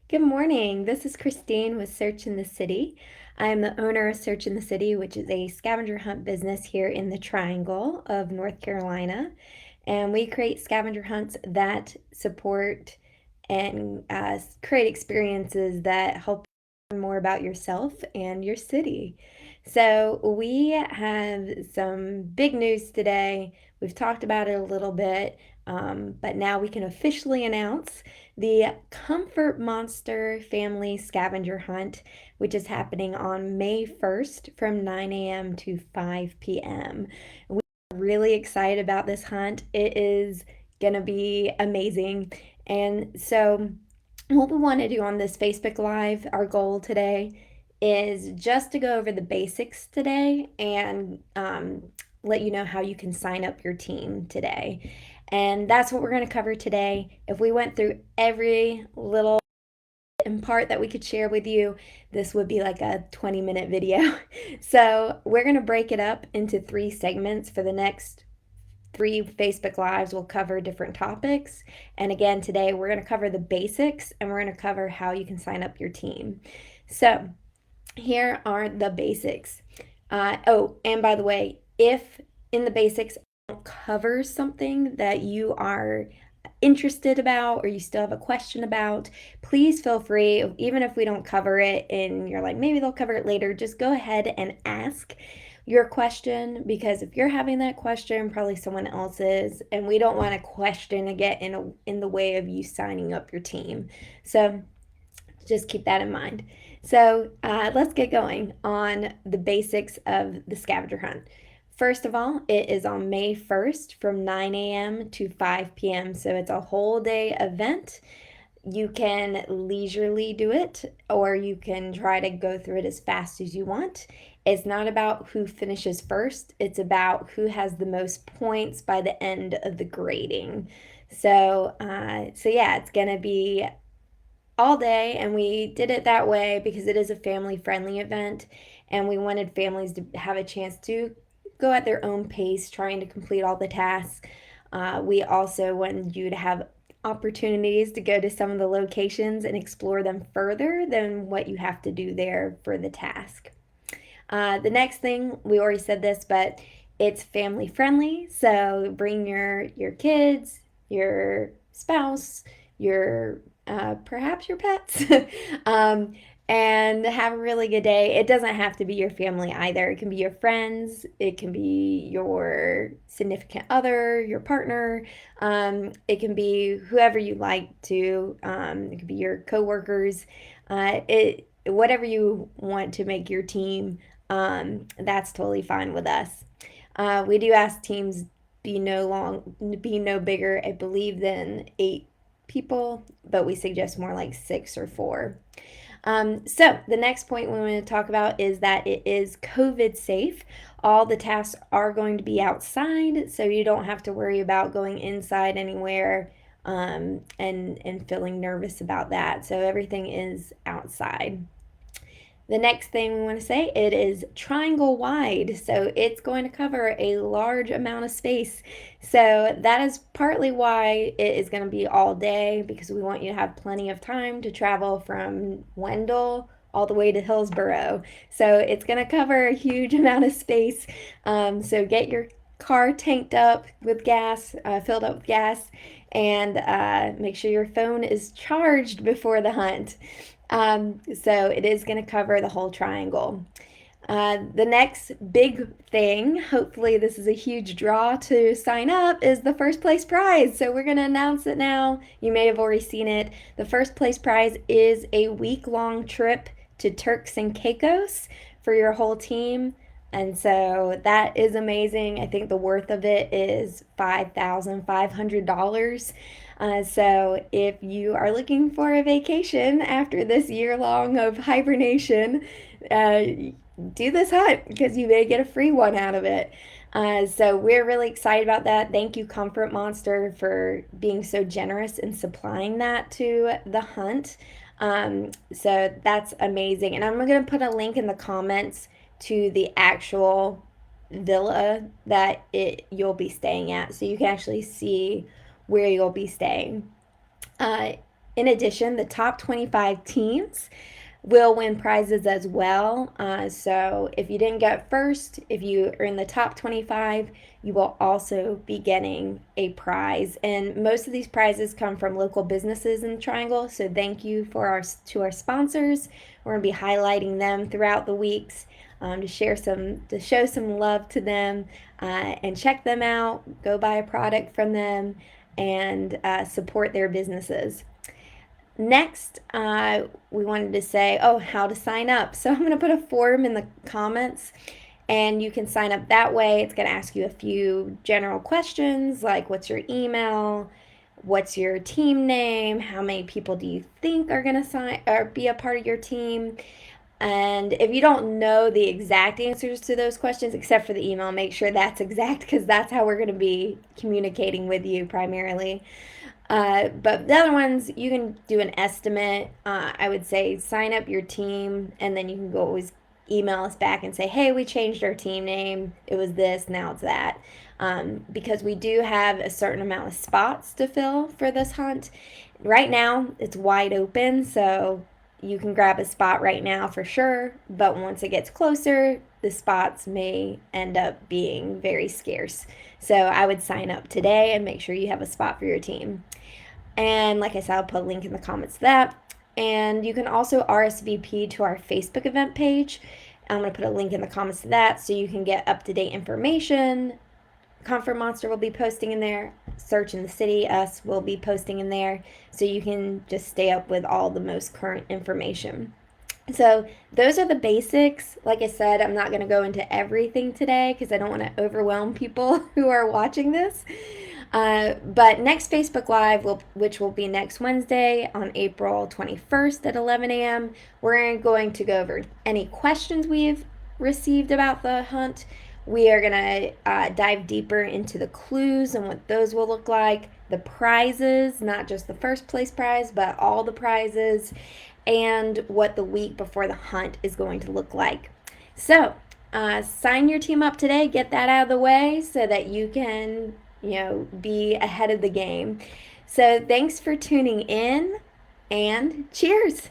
Good morning. This is Christine with Search in the City. I am the owner of Search in the City, which is a scavenger hunt business here in the Triangle of North Carolina. And we create scavenger hunts that support and create experiences that help you learn more about yourself and your city. So, we have some big news today. We've talked about it a little bit, but now we can officially announce the Comfort Monster Family Scavenger Hunt, which is happening on May 1st from 9 a.m. to 5 p.m. We're really excited about this hunt. It is going to be amazing. And so, what we want to do on this Facebook Live, our goal today is just to go over the basics today and let you know how you can sign up your team today. And that's what we're going to cover today. If we went through every little part that we could share with you, this would be like a 20-minute video. So we're going to break it up into 3 segments for the next 3 Facebook Lives. We'll cover different topics. And again, today we're going to cover the basics and we're going to cover how you can sign up your team. So here are the basics. And by the way, if in the basics covers something that you are interested about or you still have a question about, please feel free, even if we don't cover it and you're like, maybe they'll cover it later, just go ahead and ask your question, because if you're having that question, probably someone else is, and we don't want a question to get in the way of you signing up your team. So just keep that in mind. So let's get going on the basics of the scavenger hunt. First of all, it is on May 1st from 9 a.m. to 5 p.m. So it's a whole day event. You can leisurely do it, or you can try to go through it as fast as you want. It's not about who finishes first, it's about who has the most points by the end of the grading. So yeah, it's going to be all day, and we did it that way because it is a family friendly event and we wanted families to have a chance to go at their own pace trying to complete all the tasks. We also wanted you to have opportunities to go to some of the locations and explore them further than what you have to do there for the task. The next thing, we already said this, but it's family friendly. So bring your kids, your spouse, your perhaps your pets, um, and have a really good day. It doesn't have to be your family either. It can be your friends. It can be your significant other, your partner. It can be whoever you like to. It could be your coworkers. It whatever you want to make your team, that's totally fine with us. We do ask teams be no bigger, I believe, than 8 people, but we suggest more like 6 or 4. So the next point we want to talk about is that it is COVID safe. All the tasks are going to be outside, so you don't have to worry about going inside anywhere, and feeling nervous about that. So everything is outside. The next thing we want to say, it is triangle wide, so it's going to cover a large amount of space. So that is partly why it is going to be all day, because we want you to have plenty of time to travel from Wendell all the way to Hillsborough. So it's going to cover a huge amount of space. So get your car tanked up with gas, filled up with gas, and make sure your phone is charged before the hunt. So it is going to cover the whole triangle. The next big thing, hopefully this is a huge draw to sign up, is the first place prize. So we're going to announce it now. You may have already seen it. The first place prize is a week-long trip to Turks and Caicos for your whole team. And so that is amazing. I think the worth of it is $5,500. So if you are looking for a vacation after this year long of hibernation, uh, do this hunt because you may get a free one out of it. So we're really excited about that. Thank you, Comfort Monster, for being so generous in supplying that to the hunt. So that's amazing. And I'm going to put a link in the comments to the actual villa that you'll be staying at, so you can actually see where you'll be staying. Uh, In addition, the top 25 teams will win prizes as well. So if you didn't get first, if you are in the top 25, you will also be getting a prize. And most of these prizes come from local businesses in the Triangle. So thank you to our sponsors. We're going to be highlighting them throughout the weeks. To show some love to them, and check them out. Go buy a product from them, and support their businesses. Next, we wanted to say, oh, how to sign up. So I'm going to put a form in the comments, and you can sign up that way. It's going to ask you a few general questions like what's your email, what's your team name, how many people do you think are going to sign or be a part of your team. And if you don't know the exact answers to those questions, except for the email, make sure that's exact, because that's how we're going to be communicating with you primarily. But the other ones, you can do an estimate. I would say sign up your team, and then you can go always email us back and say, hey, we changed our team name. It was this, now it's that. Because we do have a certain amount of spots to fill for this hunt. Right now, it's wide open, so you can grab a spot right now for sure. But once it gets closer, the spots may end up being very scarce. So I would sign up today and make sure you have a spot for your team. And like I said, I'll put a link in the comments to that. And you can also RSVP to our Facebook event page. I'm going to put a link in the comments to that so you can get up-to-date information. Comfort Monster will be posting in there. Search in the City, us will be posting in there. So you can just stay up with all the most current information. So those are the basics. Like I said, I'm not going to go into everything today because I don't want to overwhelm people who are watching this. But next Facebook Live, which will be next Wednesday on April 21st at 11 a.m., we're going to go over any questions we've received about the hunt. We are going to dive deeper into the clues and what those will look like, the prizes, not just the first place prize, but all the prizes, and what the week before the hunt is going to look like. So, sign your team up today, get that out of the way so that you can, be ahead of the game. So, thanks for tuning in, and cheers.